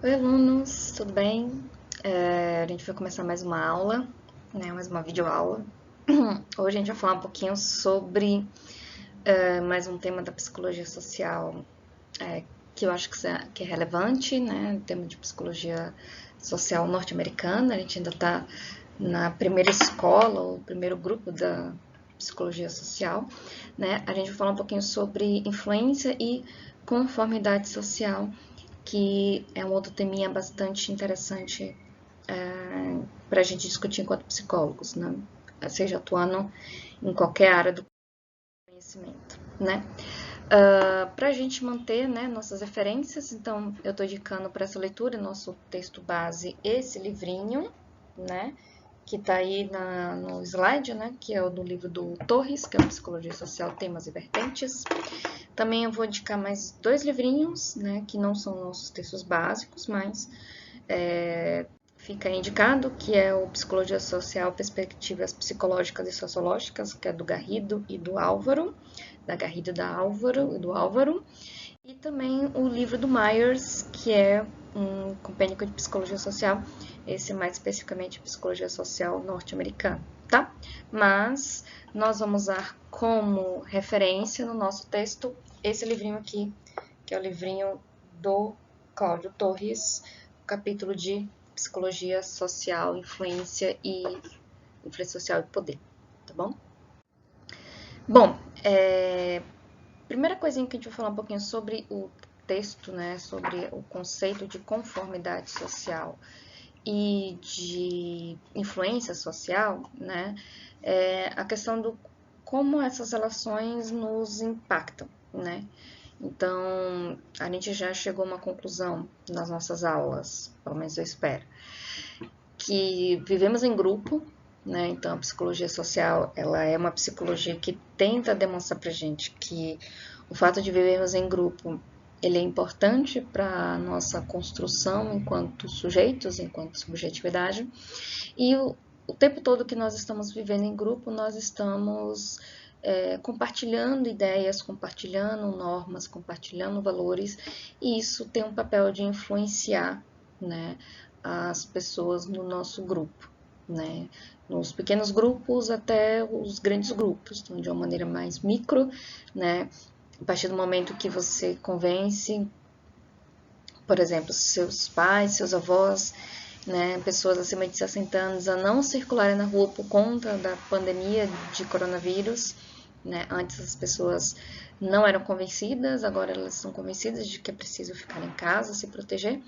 Oi, alunos, tudo bem? A gente vai começar mais uma aula, né? Mais uma videoaula. Hoje a gente vai falar um pouquinho sobre mais um tema da psicologia social que eu acho que é relevante, né? O tema de psicologia social norte-americana. A gente ainda está na primeira escola, ou primeiro grupo da psicologia social, né? A gente vai falar um pouquinho sobre influência e conformidade social, que é um outro teminha bastante interessante para a gente discutir enquanto psicólogos, né? Seja atuando em qualquer área do conhecimento, né? Para a gente manter, né, nossas referências, então eu estou indicando para essa leitura, nosso texto base, esse livrinho, né, que está aí no slide, né, que é o do livro do Torres, que é o Psicologia Social, Temas e Vertentes. Também eu vou indicar mais dois livrinhos, né, que não são nossos textos básicos, mas fica indicado, que é o Psicologia Social, Perspectivas Psicológicas e Sociológicas, que é do Garrido e do Álvaro, da Garrido e do Álvaro, e também o livro do Myers, que é um compêndio de psicologia social, esse mais especificamente psicologia social norte-americana, tá? Mas nós vamos usar como referência no nosso texto esse livrinho aqui, que é o livrinho do Cláudio Torres, o capítulo de psicologia social, influência social e poder, tá bom? Bom, primeira coisinha que a gente vai falar um pouquinho sobre o texto, né, sobre o conceito de conformidade social e de influência social, né, é a questão do como essas relações nos impactam, né? Então, a gente já chegou a uma conclusão nas nossas aulas, pelo menos eu espero, que vivemos em grupo, né? Então, a psicologia social, ela é uma psicologia que tenta demonstrar pra gente que o fato de vivermos em grupo, ele é importante para a nossa construção enquanto sujeitos, enquanto subjetividade, e o tempo todo que nós estamos vivendo em grupo, nós estamos compartilhando ideias, compartilhando normas, compartilhando valores, e isso tem um papel de influenciar, né, as pessoas no nosso grupo, né, nos pequenos grupos até os grandes grupos, então, de uma maneira mais micro, né, a partir do momento que você convence, por exemplo, seus pais, seus avós, né, pessoas acima de 60 anos a não circularem na rua por conta da pandemia de coronavírus, né? Antes as pessoas não eram convencidas, agora elas são convencidas de que é preciso ficar em casa, se proteger.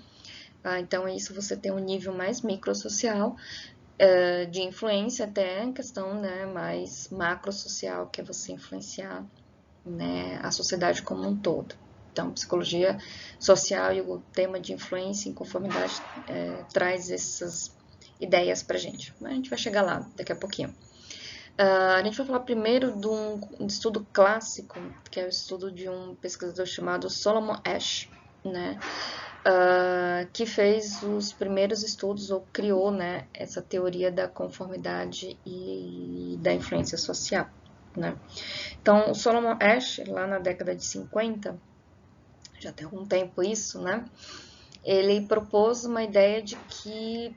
Então, isso você tem um nível mais microsocial de influência, até em questão, né, mais macrosocial, que é você influenciar, né, a sociedade como um todo. Então, psicologia social e o tema de influência e conformidade traz essas ideias para a gente. Mas a gente vai chegar lá daqui a pouquinho. A gente vai falar primeiro de um estudo clássico, que é o estudo de um pesquisador chamado Solomon Asch, né? Que fez os primeiros estudos, ou criou, né, essa teoria da conformidade e da influência social, né? Então, o Solomon Asch, lá na década de 50, já tem algum tempo isso, né? Ele propôs uma ideia de que,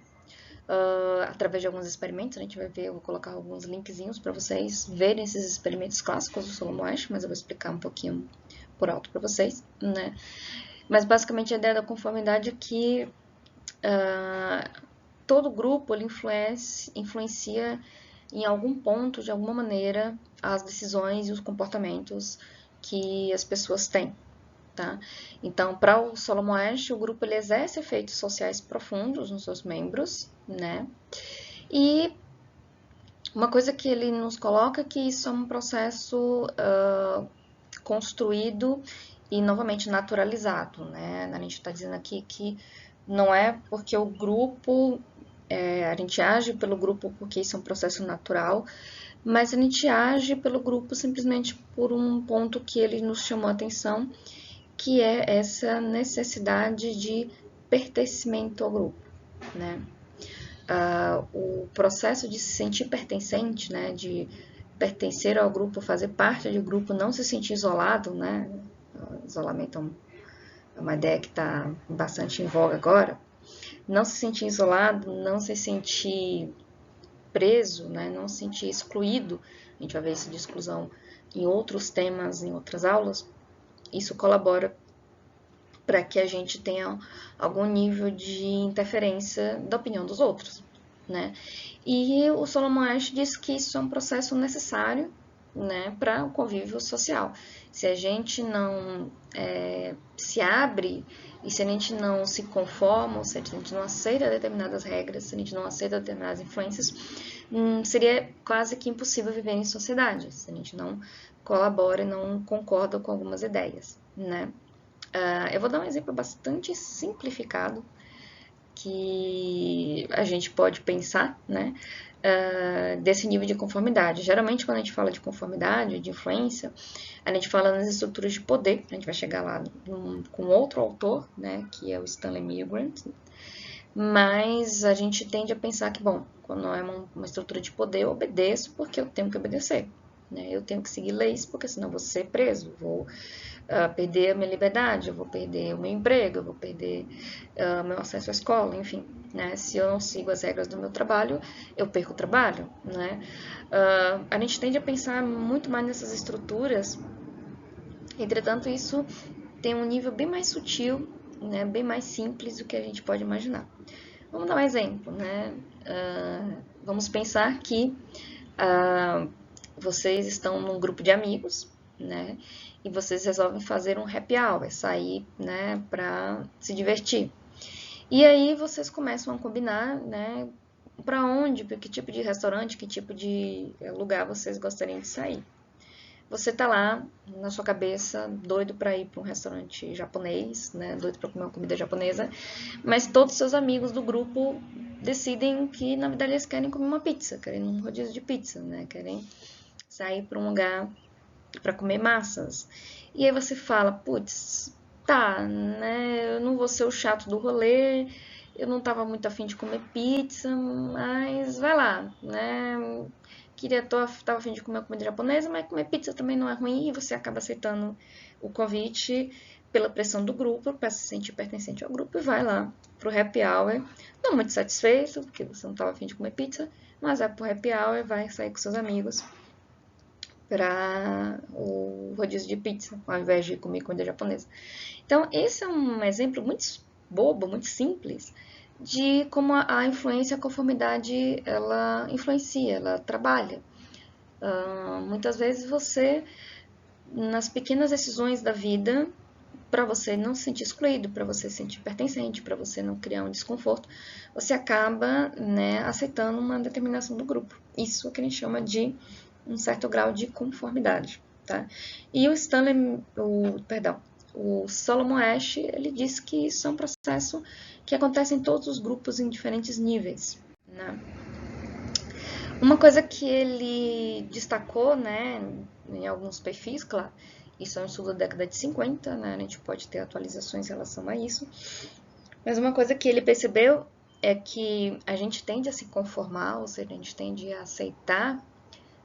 através de alguns experimentos, a gente vai ver, eu vou colocar alguns linkzinhos para vocês verem esses experimentos clássicos do Solomon Asch, mas eu vou explicar um pouquinho por alto para vocês, né? Mas basicamente a ideia da conformidade é que todo grupo ele influencia em algum ponto, de alguma maneira, as decisões e os comportamentos que as pessoas têm. Tá? Então, para o Solomon Asch, o grupo ele exerce efeitos sociais profundos nos seus membros, né? E uma coisa que ele nos coloca é que isso é um processo construído e, novamente, naturalizado, né? A gente está dizendo aqui que não é porque o grupo, a gente age pelo grupo porque isso é um processo natural, mas a gente age pelo grupo simplesmente por um ponto que ele nos chamou a atenção, que é essa necessidade de pertencimento ao grupo, né? O processo de se sentir pertencente, né, de pertencer ao grupo, fazer parte do grupo, não se sentir isolado, né? Isolamento uma ideia que está bastante em voga agora, não se sentir isolado, não se sentir preso, né? Não se sentir excluído. A gente vai ver isso de exclusão em outros temas, em outras aulas. Isso colabora para que a gente tenha algum nível de interferência da opinião dos outros, né? E o Solomon Asch diz que isso é um processo necessário, né, para o convívio social. Se a gente não se abre e se a gente não se conforma, ou se a gente não aceita determinadas regras, se a gente não aceita determinadas influências, seria quase que impossível viver em sociedade, se a gente não colabora e não concorda com algumas ideias, né? Eu vou dar um exemplo bastante simplificado que a gente pode pensar, né, desse nível de conformidade. Geralmente, quando a gente fala de conformidade, de influência, a gente fala nas estruturas de poder. A gente vai chegar lá com outro autor, né, que é o Stanley Milgram. Mas a gente tende a pensar que, bom, quando é uma estrutura de poder, eu obedeço porque eu tenho que obedecer. Né? Eu tenho que seguir leis, porque senão eu vou ser preso, vou perder a minha liberdade, eu vou perder o meu emprego, eu vou perder meu acesso à escola, enfim. Né? Se eu não sigo as regras do meu trabalho, eu perco o trabalho. Né? A gente tende a pensar muito mais nessas estruturas, entretanto, isso tem um nível bem mais sutil, né? Bem mais simples do que a gente pode imaginar. Vamos dar um exemplo, né? Vamos pensar que vocês estão num grupo de amigos, né? E vocês resolvem fazer um happy hour, sair, né, para se divertir. E aí vocês começam a combinar, né, para onde, para que tipo de restaurante, que tipo de lugar vocês gostariam de sair. Você tá lá, na sua cabeça, doido para ir para um restaurante japonês, né, doido para comer uma comida japonesa, mas todos os seus amigos do grupo decidem que, na verdade, eles querem comer uma pizza, querem um rodízio de pizza, né, querem sair para um lugar para comer massas. E aí você fala, putz, tá, né, eu não vou ser o chato do rolê, eu não tava muito afim de comer pizza, mas vai lá, né, tava afim de comer uma comida japonesa, mas comer pizza também não é ruim, e você acaba aceitando o convite pela pressão do grupo, para se sentir pertencente ao grupo, e vai lá pro happy hour, não muito satisfeito, porque você não tava afim de comer pizza, mas vai pro happy hour, vai sair com seus amigos para o rodízio de pizza, ao invés de comer comida japonesa. Então, esse é um exemplo muito bobo, muito simples, de como a influência, a conformidade, ela influencia, ela trabalha. Muitas vezes você, nas pequenas decisões da vida, para você não se sentir excluído, para você se sentir pertencente, para você não criar um desconforto, você acaba, né, aceitando uma determinação do grupo. Isso é o que a gente chama de um certo grau de conformidade, tá? E o Solomon Asch, ele diz que isso é um processo que acontece em todos os grupos em diferentes níveis, né? Uma coisa que ele destacou, né, em alguns perfis, claro, isso é um estudo da década de 50, né, a gente pode ter atualizações em relação a isso, mas uma coisa que ele percebeu é que a gente tende a se conformar, ou seja, a gente tende a aceitar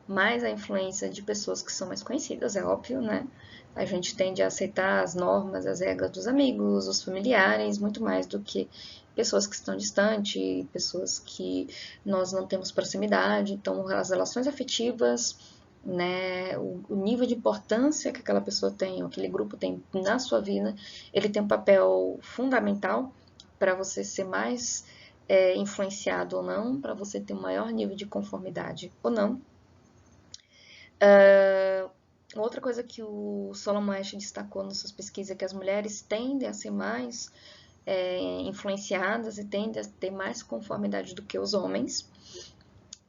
mais a influência de pessoas que são mais conhecidas, é óbvio, né? A gente tende a aceitar as normas, as regras dos amigos, os familiares, muito mais do que pessoas que estão distantes, pessoas que nós não temos proximidade. Então, as relações afetivas, né, o nível de importância que aquela pessoa tem, ou aquele grupo tem na sua vida, ele tem um papel fundamental para você ser mais influenciado ou não, para você ter um maior nível de conformidade ou não. Outra coisa que o Solomon Asch destacou nas suas pesquisas é que as mulheres tendem a ser mais influenciadas e tendem a ter mais conformidade do que os homens.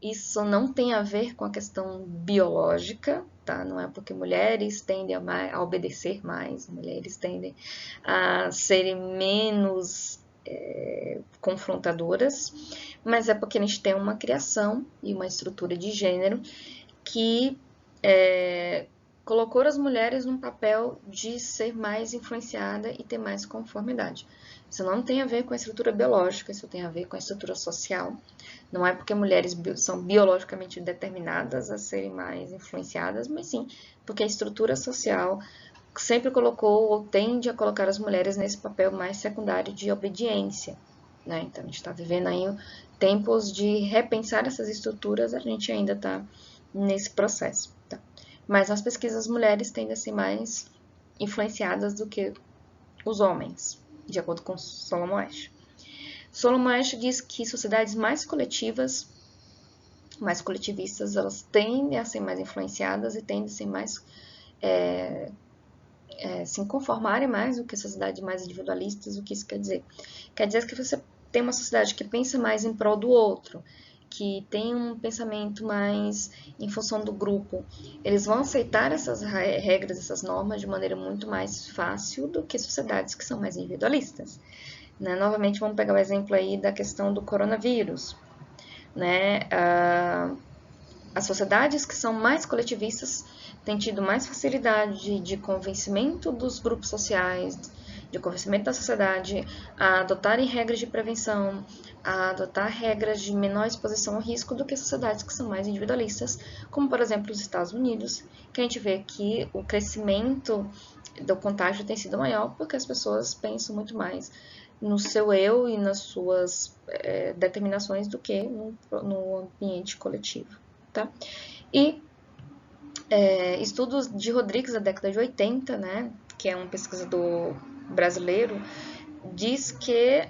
Isso não tem a ver com a questão biológica, tá? Não é porque mulheres tendem a obedecer mais, mulheres tendem a serem menos confrontadoras, mas é porque a gente tem uma criação e uma estrutura de gênero que colocou as mulheres num papel de ser mais influenciada e ter mais conformidade. Isso não tem a ver com a estrutura biológica, isso tem a ver com a estrutura social. Não é porque mulheres são biologicamente determinadas a serem mais influenciadas, mas sim porque a estrutura social sempre colocou ou tende a colocar as mulheres nesse papel mais secundário de obediência, né? Então, a gente está vivendo aí tempos de repensar essas estruturas, a gente ainda está nesse processo, tá? Mas nas pesquisas, as mulheres tendem a ser mais influenciadas do que os homens, de acordo com Solomon Asch. Solomon Asch diz que sociedades mais coletivas, mais coletivistas, elas tendem a ser mais influenciadas e tendem a ser mais se conformarem mais do que sociedades mais individualistas. O que isso quer dizer? Quer dizer que você tem uma sociedade que pensa mais em prol do outro, que tem um pensamento mais em função do grupo. Eles vão aceitar essas regras, essas normas de maneira muito mais fácil do que sociedades que são mais individualistas. Né? Novamente, vamos pegar o exemplo aí da questão do coronavírus. Né? As sociedades que são mais coletivistas têm tido mais facilidade de convencimento dos grupos sociais, de convencimento da sociedade a adotarem regras de prevenção, a adotar regras de menor exposição ao risco do que sociedades que são mais individualistas, como por exemplo os Estados Unidos, que a gente vê que o crescimento do contágio tem sido maior porque as pessoas pensam muito mais no seu eu e nas suas determinações do que no ambiente coletivo. Tá? E estudos de Rodrigues da década de 80, né, que é um pesquisador brasileiro, diz que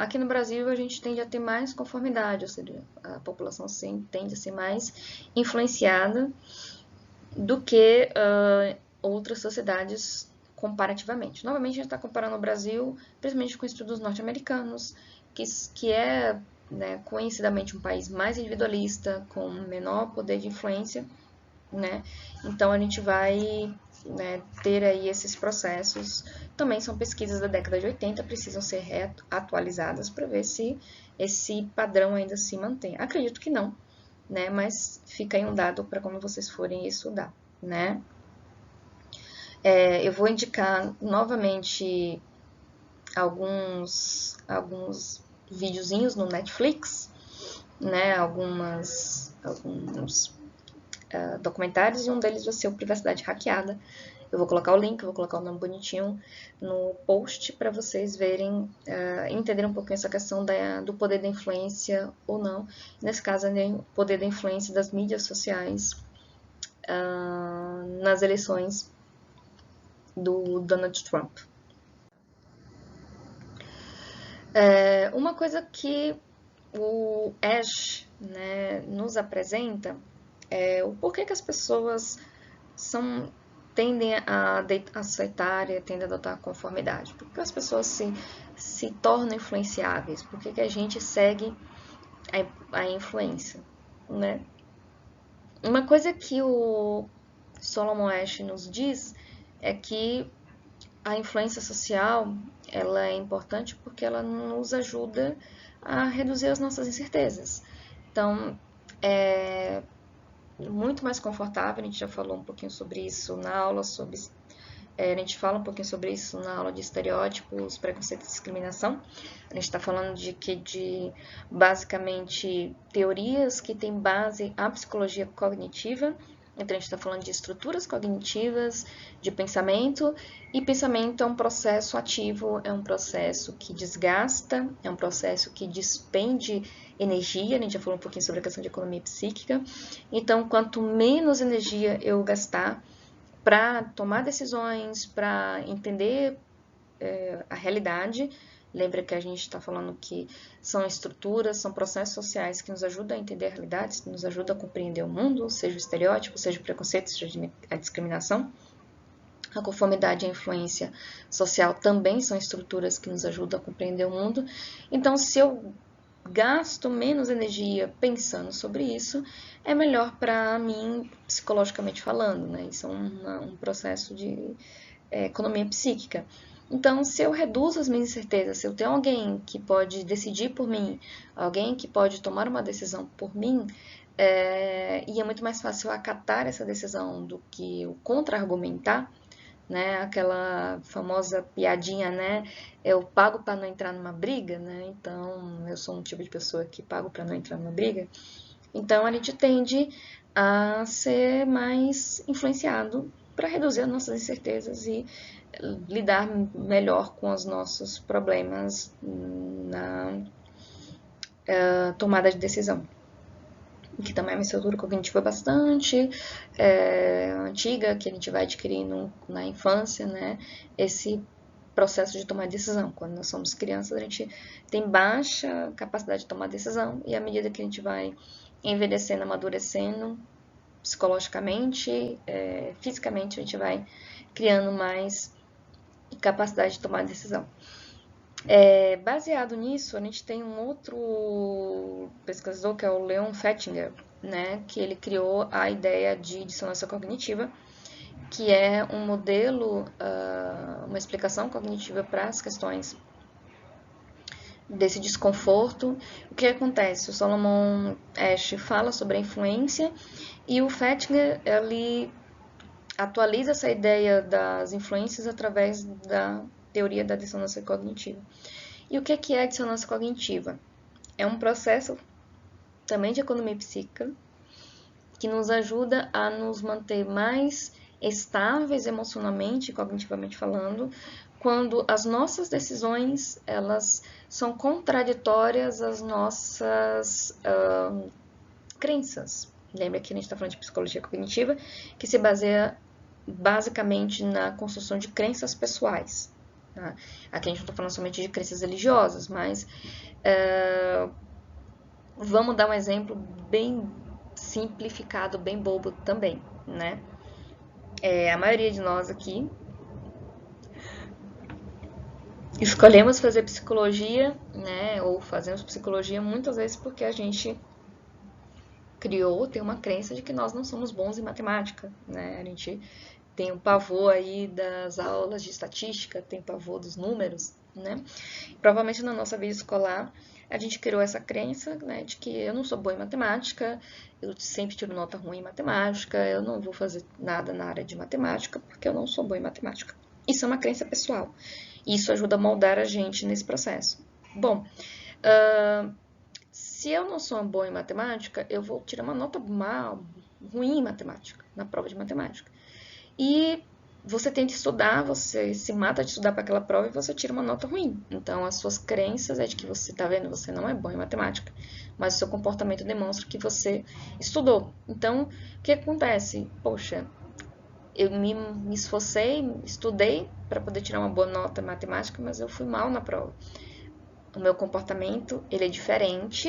aqui no Brasil a gente tende a ter mais conformidade, ou seja, a população sim, tende a ser mais influenciada do que outras sociedades comparativamente. Novamente, a gente está comparando o Brasil, principalmente com estudos norte-americanos, que é, né, conhecidamente um país mais individualista, com menor poder de influência, né? Então, a gente vai, né, ter aí esses processos. Também são pesquisas da década de 80, precisam ser atualizadas para ver se esse padrão ainda se mantém. Acredito que não, né? Mas fica aí um dado para quando vocês forem estudar, né? Eu vou indicar novamente alguns videozinhos no Netflix, né? Alguns documentários, e um deles vai ser o Privacidade Hackeada. Eu vou colocar o link, vou colocar o nome bonitinho no post para vocês verem, entenderem um pouquinho essa questão do poder da influência ou não. Nesse caso, o poder da influência das mídias sociais nas eleições do Donald Trump. Uma coisa que o Asch, né, nos apresenta é o porquê que as pessoas tendem a aceitar e tendem a adotar a conformidade. Por que as pessoas se tornam influenciáveis? Por que a gente segue a influência? Né? Uma coisa que o Solomon Asch nos diz é que a influência social ela é importante porque ela nos ajuda a reduzir as nossas incertezas. Então, é muito mais confortável, a gente já falou um pouquinho sobre isso na aula, a gente fala um pouquinho sobre isso na aula de estereótipos, preconceito e discriminação. A gente está falando de basicamente teorias que têm base à psicologia cognitiva. Então, a gente está falando de estruturas cognitivas, de pensamento, e pensamento é um processo ativo, é um processo que desgasta, é um processo que despende energia. A gente já falou um pouquinho sobre a questão de economia psíquica. Então, quanto menos energia eu gastar para tomar decisões, para entender a realidade. Lembra que a gente está falando que são estruturas, são processos sociais que nos ajudam a entender a realidade, que nos ajudam a compreender o mundo, seja o estereótipo, seja o preconceito, seja a discriminação. A conformidade e a influência social também são estruturas que nos ajudam a compreender o mundo. Então, se eu gasto menos energia pensando sobre isso, é melhor para mim, psicologicamente falando, né? Isso é um processo de economia psíquica. Então, se eu reduzo as minhas incertezas, se eu tenho alguém que pode decidir por mim, alguém que pode tomar uma decisão por mim, e é muito mais fácil acatar essa decisão do que o contra-argumentar, né? Aquela famosa piadinha, né? Eu pago para não entrar numa briga, né? Então, eu sou um tipo de pessoa que pago para não entrar numa briga. Então, a gente tende a ser mais influenciado para reduzir as nossas incertezas e lidar melhor com os nossos problemas na tomada de decisão. Que também é uma estrutura cognitiva bastante antiga, que a gente vai adquirindo na infância, né? Esse processo de tomar decisão. Quando nós somos crianças, a gente tem baixa capacidade de tomar decisão, e à medida que a gente vai envelhecendo, amadurecendo, psicologicamente, fisicamente, a gente vai criando mais capacidade de tomar decisão. Baseado nisso, a gente tem um outro pesquisador, que é o Leon Festinger, né, que ele criou a ideia de dissonância cognitiva, que é um modelo, uma explicação cognitiva para as questões desse desconforto. O que acontece? O Solomon Asch fala sobre a influência, e o Festinger, ele atualiza essa ideia das influências através da teoria da dissonância cognitiva. E o que é a dissonância cognitiva? É um processo também de economia psíquica que nos ajuda a nos manter mais estáveis emocionalmente e cognitivamente falando, quando as nossas decisões elas são contraditórias às nossas crenças. Lembra que a gente está falando de psicologia cognitiva, que se baseia basicamente na construção de crenças pessoais. Tá? Aqui a gente não está falando somente de crenças religiosas, mas vamos dar um exemplo bem simplificado, bem bobo também, né? A maioria de nós aqui escolhemos fazer psicologia, né? Ou fazemos psicologia muitas vezes porque a gente tem uma crença de que nós não somos bons em matemática, né? A gente tem um pavor aí das aulas de estatística, tem pavor dos números, né? Provavelmente na nossa vida escolar a gente criou essa crença, né, de que eu não sou boa em matemática, eu sempre tiro nota ruim em matemática, eu não vou fazer nada na área de matemática porque eu não sou boa em matemática. Isso é uma crença pessoal. Isso ajuda a moldar a gente nesse processo. Bom, se eu não sou boa em matemática, eu vou tirar uma nota ruim em matemática, na prova de matemática. E você tenta estudar, você se mata de estudar para aquela prova e você tira uma nota ruim. Então, as suas crenças é de que você está vendo, você não é bom em matemática, mas o seu comportamento demonstra que você estudou. Então, o que acontece? Poxa, eu me esforcei, estudei para poder tirar uma boa nota em matemática, mas eu fui mal na prova. O meu comportamento, ele é diferente,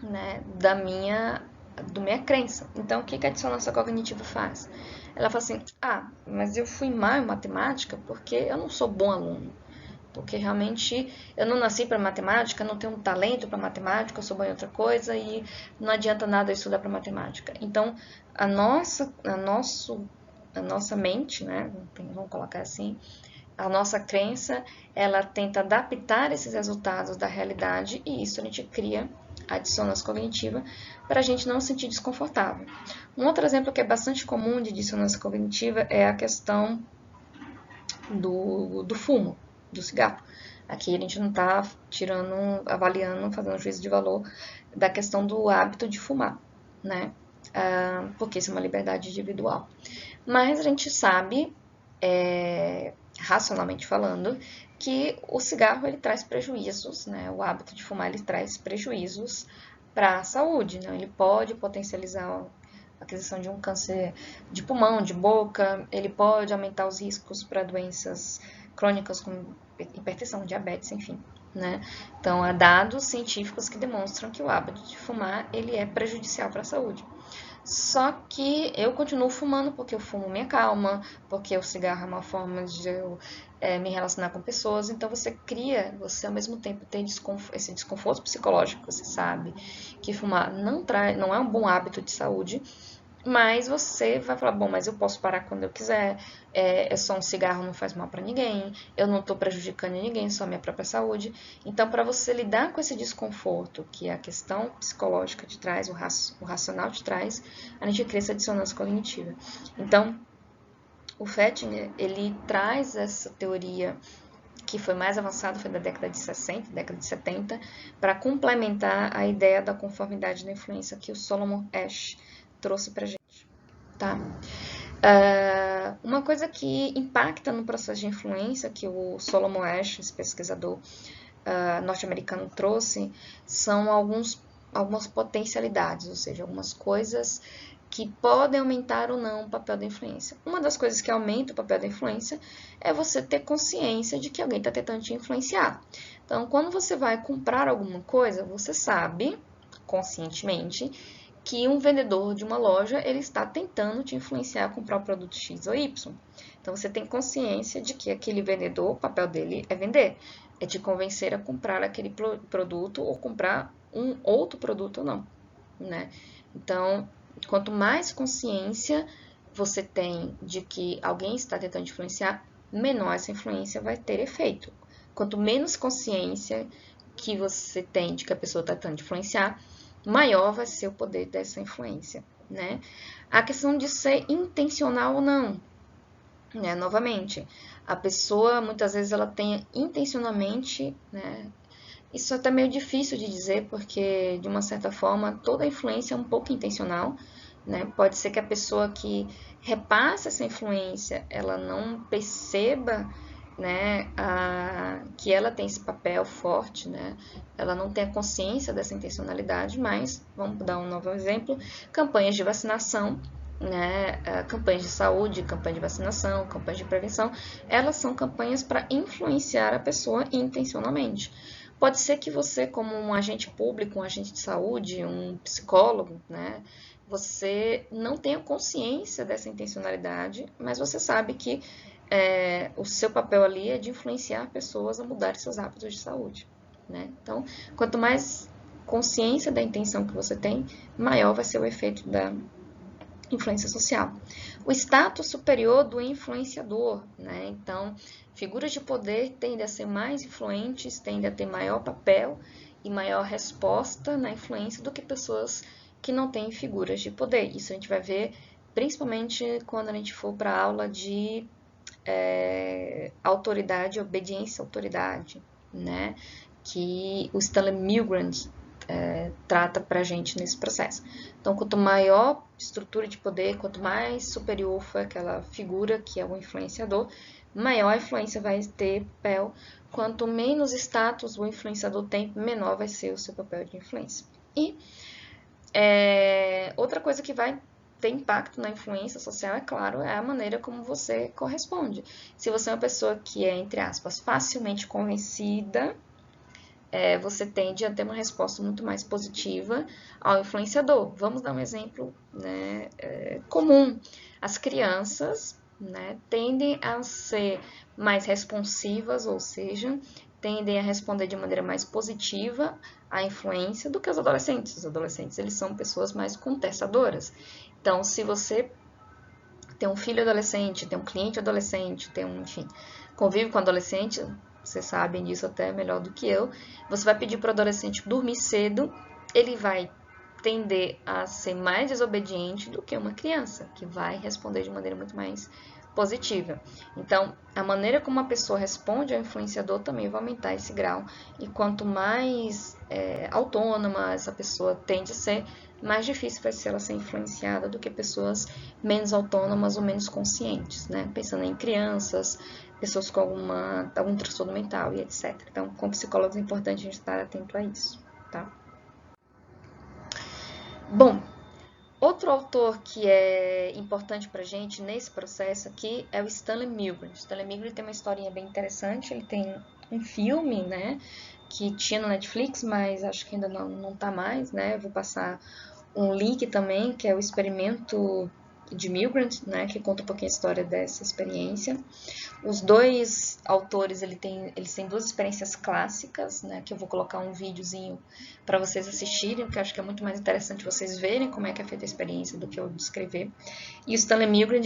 né, da minha crença. Então, o que a dissonância cognitiva faz? Ela fala assim, mas eu fui mal em matemática porque eu não sou bom aluno. Porque realmente eu não nasci para matemática, não tenho um talento para matemática, eu sou bom em outra coisa e não adianta nada eu estudar para matemática. Então, a nossa mente, né, vamos colocar assim, a nossa crença, ela tenta adaptar esses resultados da realidade e isso a gente cria a dissonância cognitiva para a gente não se sentir desconfortável. Um outro exemplo que é bastante comum de dissonância cognitiva é a questão do fumo, do cigarro. Aqui a gente não está avaliando, fazendo juízo de valor da questão do hábito de fumar, né? Porque isso é uma liberdade individual. Mas a gente sabe, racionalmente falando, que o cigarro ele traz prejuízos, né? O hábito de fumar ele traz prejuízos para a saúde, né? Ele pode potencializar a aquisição de um câncer de pulmão, de boca, ele pode aumentar os riscos para doenças crônicas como hipertensão, diabetes, enfim, né? Então, há dados científicos que demonstram que o hábito de fumar ele é prejudicial para a saúde. Só que eu continuo fumando porque o fumo me acalma, porque o cigarro é uma forma de eu me relacionar com pessoas. Então você ao mesmo tempo tem esse desconforto psicológico, você sabe que fumar não é um bom hábito de saúde, mas você vai falar, bom, mas eu posso parar quando eu quiser, é só um cigarro, não faz mal para ninguém, eu não estou prejudicando ninguém, só a minha própria saúde. Então, para você lidar com esse desconforto que a questão psicológica te traz, o racional te traz, a gente cria essa dissonância cognitiva. Então, o Festinger, ele traz essa teoria que foi mais avançada, foi da década de 60, década de 70, para complementar a ideia da conformidade da influência que o Solomon Asch trouxe pra gente, tá? Uma coisa que impacta no processo de influência, que o Solomon Asch, esse pesquisador norte-americano, trouxe, são algumas potencialidades, ou seja, algumas coisas que podem aumentar ou não o papel da influência. Uma das coisas que aumenta o papel da influência é você ter consciência de que alguém está tentando te influenciar. Então, quando você vai comprar alguma coisa, você sabe, conscientemente, que um vendedor de uma loja ele está tentando te influenciar a comprar o produto X ou Y. Então, você tem consciência de que aquele vendedor, o papel dele é vender, é te convencer a comprar aquele produto ou comprar um outro produto ou não, né? Então, quanto mais consciência você tem de que alguém está tentando te influenciar, menor essa influência vai ter efeito. Quanto menos consciência que você tem de que a pessoa está tentando te influenciar, maior vai ser o poder dessa influência, né? A questão de ser intencional ou não, né? Novamente, a pessoa muitas vezes ela tem intencionalmente, né? Isso é até meio difícil de dizer, porque de uma certa forma toda influência é um pouco intencional, né? Pode ser que a pessoa que repassa essa influência, ela não perceba, né, que ela tem esse papel forte, né? Ela não tem a consciência dessa intencionalidade, mas vamos dar um novo exemplo: campanhas de vacinação, né, campanhas de saúde, campanha de vacinação, campanhas de prevenção, elas são campanhas para influenciar a pessoa intencionalmente. Pode ser que você, como um agente público, um agente de saúde, um psicólogo, né, você não tenha consciência dessa intencionalidade, mas você sabe que o seu papel ali é de influenciar pessoas a mudar seus hábitos de saúde, né? Então, quanto mais consciência da intenção que você tem, maior vai ser o efeito da influência social. O status superior do influenciador, né? Então, figuras de poder tendem a ser mais influentes, tendem a ter maior papel e maior resposta na influência do que pessoas que não têm figuras de poder. Isso a gente vai ver principalmente quando a gente for para a aula de autoridade, obediência à autoridade, né? Que o Stanley Milgram trata para a gente nesse processo. Então, quanto maior estrutura de poder, quanto mais superior for aquela figura que é o influenciador, maior a influência vai ter papel. Quanto menos status o influenciador tem, menor vai ser o seu papel de influência. E outra coisa que vai ter impacto na influência social, é claro, é a maneira como você corresponde. Se você é uma pessoa que é, entre aspas, facilmente convencida, você tende a ter uma resposta muito mais positiva ao influenciador. Vamos dar um exemplo, né, comum. As crianças, né, tendem a ser mais responsivas, ou seja, tendem a responder de maneira mais positiva à influência do que os adolescentes. Os adolescentes, eles são pessoas mais contestadoras. Então, se você tem um filho adolescente, tem um cliente adolescente, enfim, convive com adolescente, vocês sabem disso até melhor do que eu, você vai pedir para o adolescente dormir cedo, ele vai tender a ser mais desobediente do que uma criança, que vai responder de maneira muito mais positiva. Então, a maneira como a pessoa responde ao influenciador também vai aumentar esse grau, e quanto mais autônoma essa pessoa tende a ser, mais difícil vai ser ela ser influenciada do que pessoas menos autônomas ou menos conscientes, né? Pensando em crianças, pessoas com algum transtorno mental e etc. Então, como psicólogos, é importante a gente estar atento a isso, tá? Bom, outro autor que é importante pra gente nesse processo aqui é o Stanley Milgram. Stanley Milgram tem uma historinha bem interessante, ele tem um filme, né, que tinha no Netflix, mas acho que ainda não tá mais, né? Eu vou passar um link também, que é o Experimento de Milgram, né, que conta um pouquinho a história dessa experiência. Os dois autores, eles têm duas experiências clássicas, né, que eu vou colocar um videozinho para vocês assistirem, porque eu acho que é muito mais interessante vocês verem como é que é feita a experiência do que eu descrever. E o Stanley Milgram,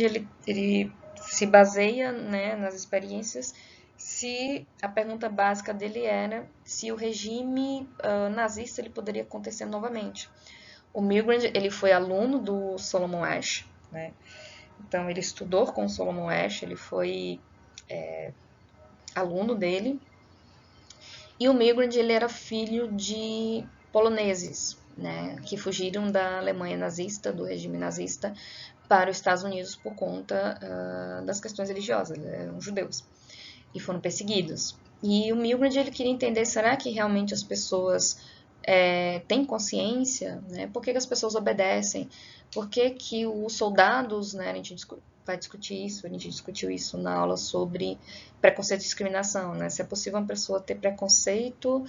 ele se baseia, né, nas experiências, se a pergunta básica dele era se o regime nazista ele poderia acontecer novamente. O Milgram, ele foi aluno do Solomon Asch, né? Então, ele estudou com o Solomon Asch, ele foi aluno dele. E o Milgram, ele era filho de poloneses, né, que fugiram da Alemanha nazista, do regime nazista, para os Estados Unidos por conta das questões religiosas, eles eram judeus, e foram perseguidos. E o Milgram, ele queria entender, será que realmente as pessoas têm consciência, né? Por que as pessoas obedecem? Por que os soldados, né? A gente vai discutir isso, a gente discutiu isso na aula sobre preconceito e discriminação, né? Se é possível uma pessoa ter preconceito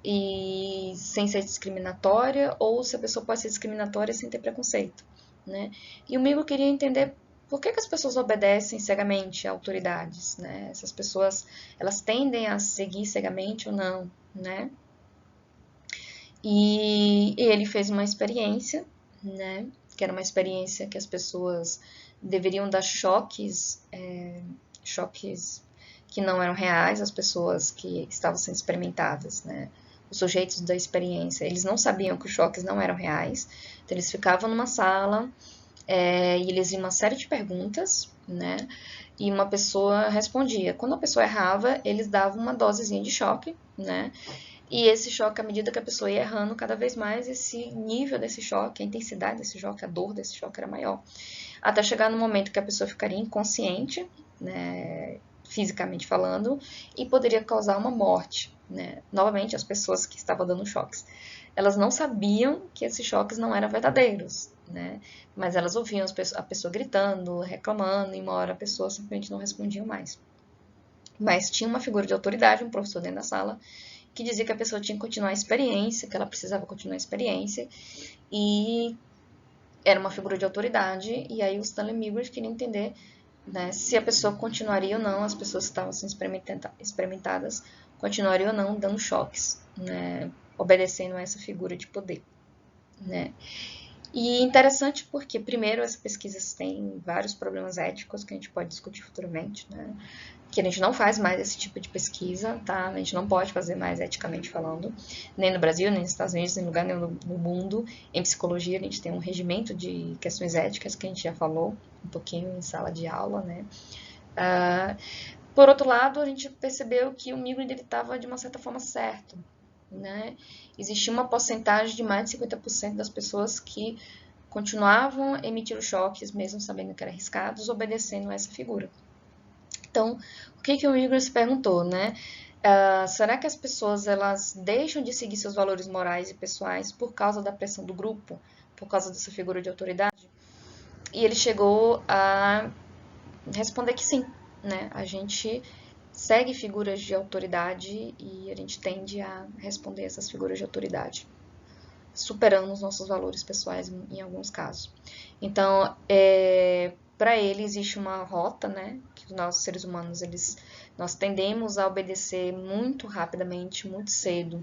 e sem ser discriminatória, ou se a pessoa pode ser discriminatória sem ter preconceito, né? E o Milgram queria entender por que as pessoas obedecem cegamente a autoridades, né? Essas pessoas, elas tendem a seguir cegamente ou não, né? E ele fez uma experiência, né? Que era uma experiência que as pessoas deveriam dar choques que não eram reais às pessoas que estavam sendo experimentadas, né? Os sujeitos da experiência, eles não sabiam que os choques não eram reais, então eles ficavam numa sala e eles iam uma série de perguntas, né? E uma pessoa respondia. Quando a pessoa errava, eles davam uma dosezinha de choque, né? E esse choque, à medida que a pessoa ia errando cada vez mais, esse nível desse choque, a intensidade desse choque, a dor desse choque era maior. Até chegar no momento que a pessoa ficaria inconsciente, né, fisicamente falando, e poderia causar uma morte, né? Novamente, as pessoas que estavam dando choques, elas não sabiam que esses choques não eram verdadeiros, né? Mas elas ouviam a pessoa gritando, reclamando, e uma hora a pessoa simplesmente não respondia mais. Mas tinha uma figura de autoridade, um professor dentro da sala, que dizia que a pessoa tinha que continuar a experiência, que ela precisava continuar a experiência, e era uma figura de autoridade, e aí o Stanley Milgram queria entender, né, se a pessoa continuaria ou não, as pessoas que estavam sendo experimentadas, continuariam ou não dando choques, né, obedecendo a essa figura de poder, né. E interessante porque, primeiro, as pesquisas têm vários problemas éticos que a gente pode discutir futuramente, né? Que a gente não faz mais esse tipo de pesquisa, tá? A gente não pode fazer mais eticamente falando, nem no Brasil, nem nos Estados Unidos, nem em lugar nenhum no mundo. Em psicologia, a gente tem um regimento de questões éticas que a gente já falou um pouquinho em sala de aula, né? Por outro lado, a gente percebeu que o Milgram estava, de uma certa forma, certo, né? Existia uma porcentagem de mais de 50% das pessoas que continuavam a emitir os choques, mesmo sabendo que eram arriscados, obedecendo a essa figura. Então, o que o Milgram se perguntou, né? Será que as pessoas elas deixam de seguir seus valores morais e pessoais por causa da pressão do grupo, por causa dessa figura de autoridade? E ele chegou a responder que sim, né? A gente segue figuras de autoridade e a gente tende a responder essas figuras de autoridade, superando os nossos valores pessoais em alguns casos. Então, para ele existe uma rota, né, que nós seres humanos nós tendemos a obedecer muito rapidamente, muito cedo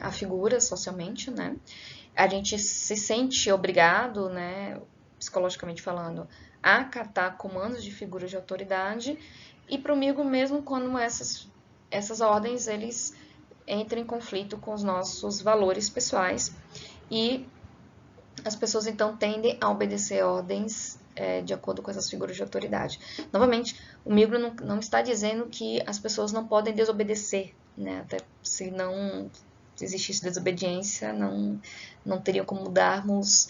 a figuras socialmente, né? A gente se sente obrigado, né, psicologicamente falando, a acatar comandos de figuras de autoridade e para o amigo mesmo quando essas ordens eles entram em conflito com os nossos valores pessoais e as pessoas então tendem a obedecer ordens de acordo com essas figuras de autoridade. Novamente, o Milgram não está dizendo que as pessoas não podem desobedecer, né? Até se não existisse desobediência, não teria como mudarmos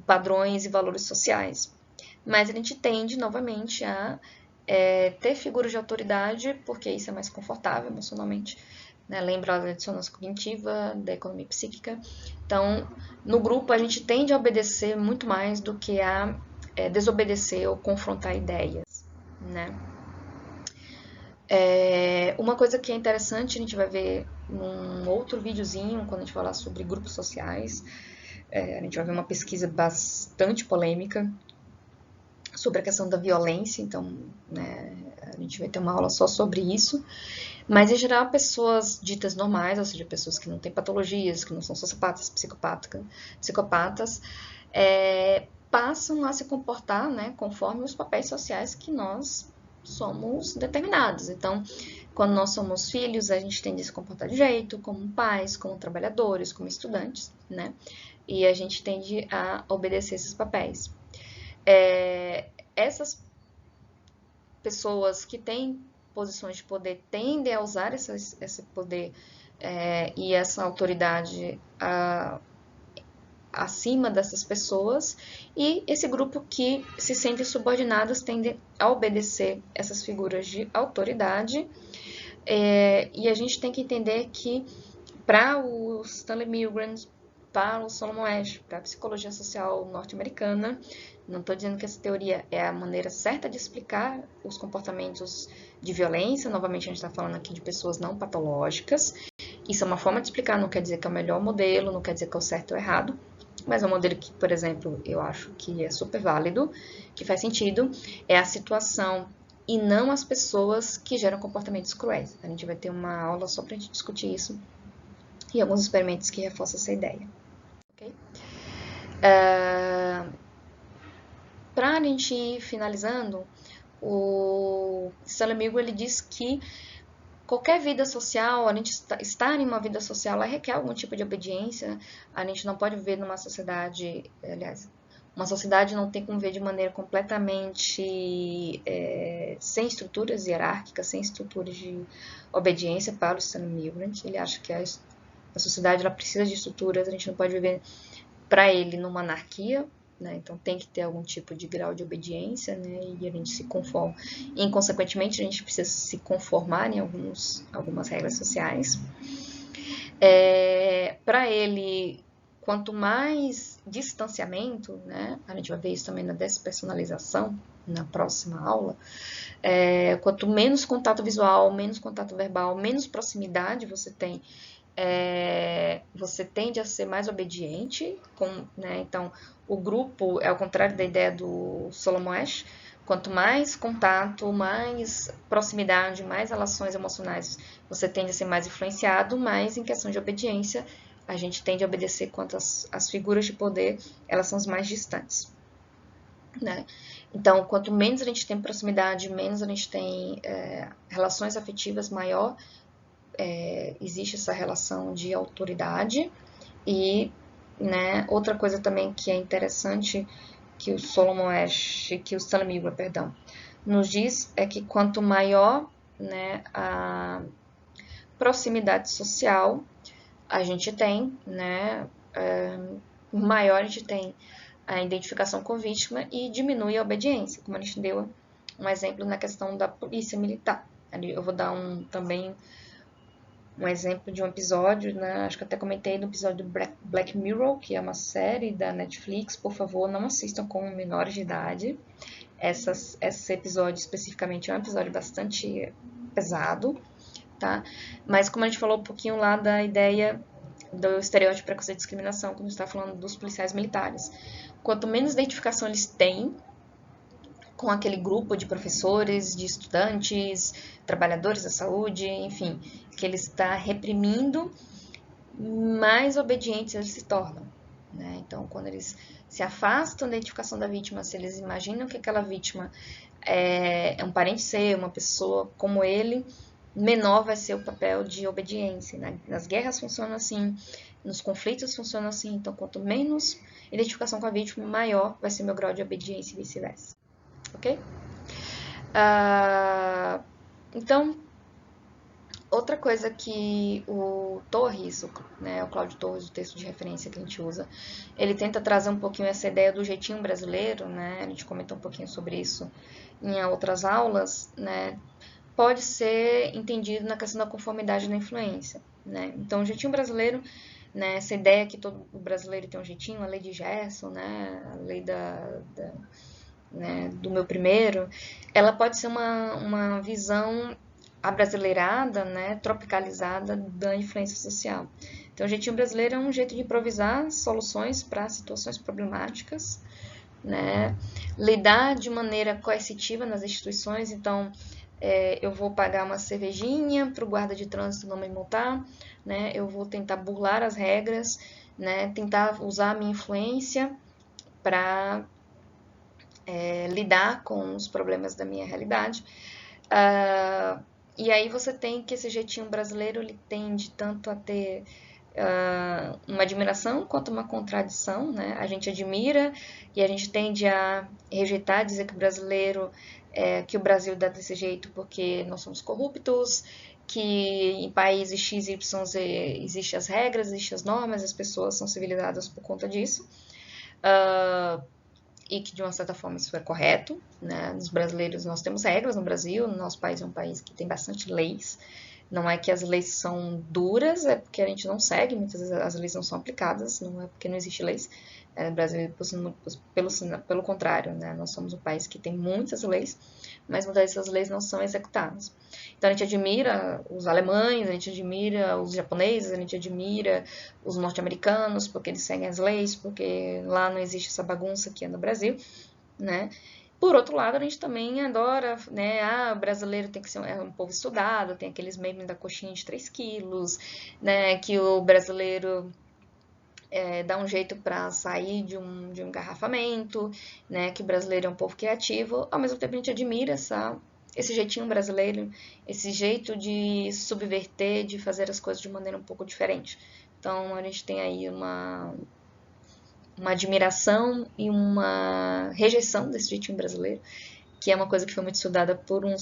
padrões e valores sociais. Mas a gente tende, novamente, a ter figuras de autoridade, porque isso é mais confortável emocionalmente, né? Lembra da dissonância cognitiva, da economia psíquica. Então, no grupo, a gente tende a obedecer muito mais do que a desobedecer ou confrontar ideias, né? Uma coisa que é interessante, a gente vai ver num outro videozinho, quando a gente falar sobre grupos sociais, a gente vai ver uma pesquisa bastante polêmica sobre a questão da violência, então, né, a gente vai ter uma aula só sobre isso. Mas, em geral, pessoas ditas normais, ou seja, pessoas que não têm patologias, que não são sociopatas, psicopatas, passam a se comportar, né, conforme os papéis sociais que nós somos determinados. Então, quando nós somos filhos, a gente tende a se comportar de jeito, como pais, como trabalhadores, como estudantes, né? E a gente tende a obedecer esses papéis. Essas pessoas que têm posições de poder tendem a usar esse poder e essa autoridade acima dessas pessoas, e esse grupo que se sente subordinados tende a obedecer essas figuras de autoridade. E a gente tem que entender que para o Stanley Milgram, para o Solomon Asch, para a psicologia social norte-americana, não estou dizendo que essa teoria é a maneira certa de explicar os comportamentos de violência, novamente a gente está falando aqui de pessoas não patológicas. Isso é uma forma de explicar, não quer dizer que é o melhor modelo, não quer dizer que é o certo ou errado, mas é um modelo que, por exemplo, eu acho que é super válido, que faz sentido, é a situação e não as pessoas que geram comportamentos cruéis. A gente vai ter uma aula só para a gente discutir isso e alguns experimentos que reforçam essa ideia. Okay? Para a gente ir finalizando, o Stanley Milgram ele diz que qualquer vida social, a gente estar em uma vida social, ela requer algum tipo de obediência. A gente não pode viver numa sociedade, aliás, uma sociedade não tem como viver de maneira completamente sem estruturas hierárquicas, sem estruturas de obediência para o Stanley Milgram. Ele acha que a sociedade ela precisa de estruturas, a gente não pode viver para ele numa anarquia, né? Então tem que ter algum tipo de grau de obediência, né? E a gente se conforma. E, consequentemente, a gente precisa se conformar em algumas regras sociais. Para ele, quanto mais distanciamento, né? A gente vai ver isso também na despersonalização, na próxima aula. Quanto menos contato visual, menos contato verbal, menos proximidade você tem, você tende a ser mais obediente, né? Então, o grupo é ao contrário da ideia do Solomon Asch. Quanto mais contato, mais proximidade, mais relações emocionais, você tende a ser mais influenciado, mas em questão de obediência, a gente tende a obedecer quanto as figuras de poder, elas são as mais distantes. Né? Então, quanto menos a gente tem proximidade, menos a gente tem relações afetivas, maior existe essa relação de autoridade. E, né, outra coisa também que é interessante que o Solomon Asch, que o Stanley Milgram, perdão, nos diz é que quanto maior, né, a proximidade social a gente tem, né, maior a gente tem a identificação com vítima e diminui a obediência, como a gente deu um exemplo na questão da polícia militar. Eu vou dar também um exemplo de um episódio, né? Acho que até comentei no episódio do Black Mirror, que é uma série da Netflix. Por favor, não assistam com menores de idade. Esse episódio especificamente é um episódio bastante pesado, tá? Mas como a gente falou um pouquinho lá da ideia do estereótipo, preconceito e discriminação, quando a gente está falando dos policiais militares. Quanto menos identificação eles têm com aquele grupo de professores, de estudantes, trabalhadores da saúde, enfim, que ele está reprimindo, mais obedientes eles se tornam. Né? Então, quando eles se afastam da identificação da vítima, se eles imaginam que aquela vítima é um parente seu, uma pessoa como ele, menor vai ser o papel de obediência. Né? Nas guerras funciona assim, nos conflitos funciona assim, então quanto menos identificação com a vítima, maior vai ser meu grau de obediência e vice-versa. Ok? Então, outra coisa que o Torres, né, o Cláudio Torres, o texto de referência que a gente usa, ele tenta trazer um pouquinho essa ideia do jeitinho brasileiro, né? A gente comentou um pouquinho sobre isso em outras aulas, né? Pode ser entendido na questão da conformidade da influência, né? Então, o jeitinho brasileiro, né, essa ideia que todo brasileiro tem um jeitinho, a lei de Gerson, né, a lei né, do meu primeiro, ela pode ser uma visão abrasileirada, né, tropicalizada da influência social. Então, o jeitinho brasileiro é um jeito de improvisar soluções para situações problemáticas, né, lidar de maneira coercitiva nas instituições. Então, eu vou pagar uma cervejinha para o guarda de trânsito não me multar, né, eu vou tentar burlar as regras, né, tentar usar a minha influência para lidar com os problemas da minha realidade. E aí você tem que esse jeitinho brasileiro ele tende tanto a ter uma admiração quanto uma contradição, né? A gente admira e a gente tende a rejeitar, dizer que o brasileiro, que o Brasil dá desse jeito porque nós somos corruptos, que em países X, Y, Z existem as regras, existem as normas, as pessoas são civilizadas por conta disso. E que de uma certa forma isso é correto, né? Os brasileiros, nós temos regras no Brasil, no nosso país é um país que tem bastante leis, não é que as leis são duras, é porque a gente não segue, muitas vezes as leis não são aplicadas, não é porque não existe leis. No Brasil, pelo contrário, né? Nós somos um país que tem muitas leis, mas muitas dessas leis não são executadas. Então a gente admira os alemães, a gente admira os japoneses, a gente admira os norte-americanos, porque eles seguem as leis, porque lá não existe essa bagunça que é no Brasil, né? Por outro lado, a gente também adora, né? O brasileiro tem que ser um povo estudado, tem aqueles memes da coxinha de 3 quilos, né? Que o brasileiro dá um jeito para sair de um engarrafamento, né? Que o brasileiro é um povo criativo. Ao mesmo tempo, a gente admira esse jeitinho brasileiro, esse jeito de subverter, de fazer as coisas de maneira um pouco diferente. Então, a gente tem aí uma admiração e uma rejeição desse jeitinho brasileiro, que é uma coisa que foi muito estudada por um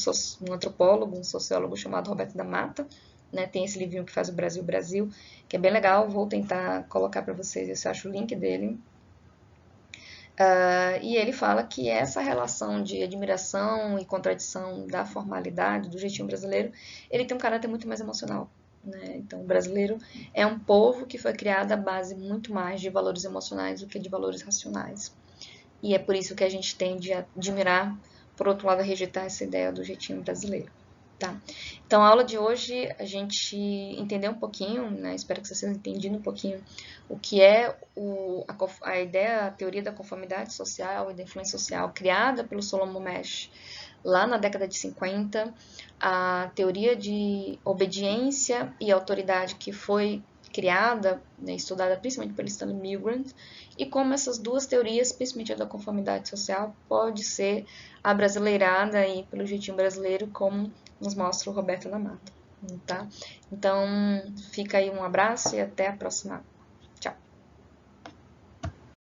antropólogo, um sociólogo chamado Roberto da Mata, né? Tem esse livrinho que faz o Brasil, Brasil, que é bem legal, vou tentar colocar para vocês, se eu acho o link dele. E ele fala que essa relação de admiração e contradição da formalidade, do jeitinho brasileiro, ele tem um caráter muito mais emocional. Né? Então, o brasileiro é um povo que foi criado à base muito mais de valores emocionais do que de valores racionais. E é por isso que a gente tende a admirar, por outro lado, a rejeitar essa ideia do jeitinho brasileiro. Tá? Então, a aula de hoje, a gente entendeu um pouquinho, né? Espero que vocês tenham entendido um pouquinho o que é a ideia, a teoria da conformidade social e da influência social criada pelo Solomon Asch lá na década de 50, a teoria de obediência e autoridade que foi criada, né, estudada principalmente pelo Stanley Milgram, e como essas duas teorias, principalmente a da conformidade social, pode ser abrasileirada aí pelo jeitinho brasileiro, como nos mostra o Roberto da Mata. Tá? Então, fica aí um abraço e até a próxima.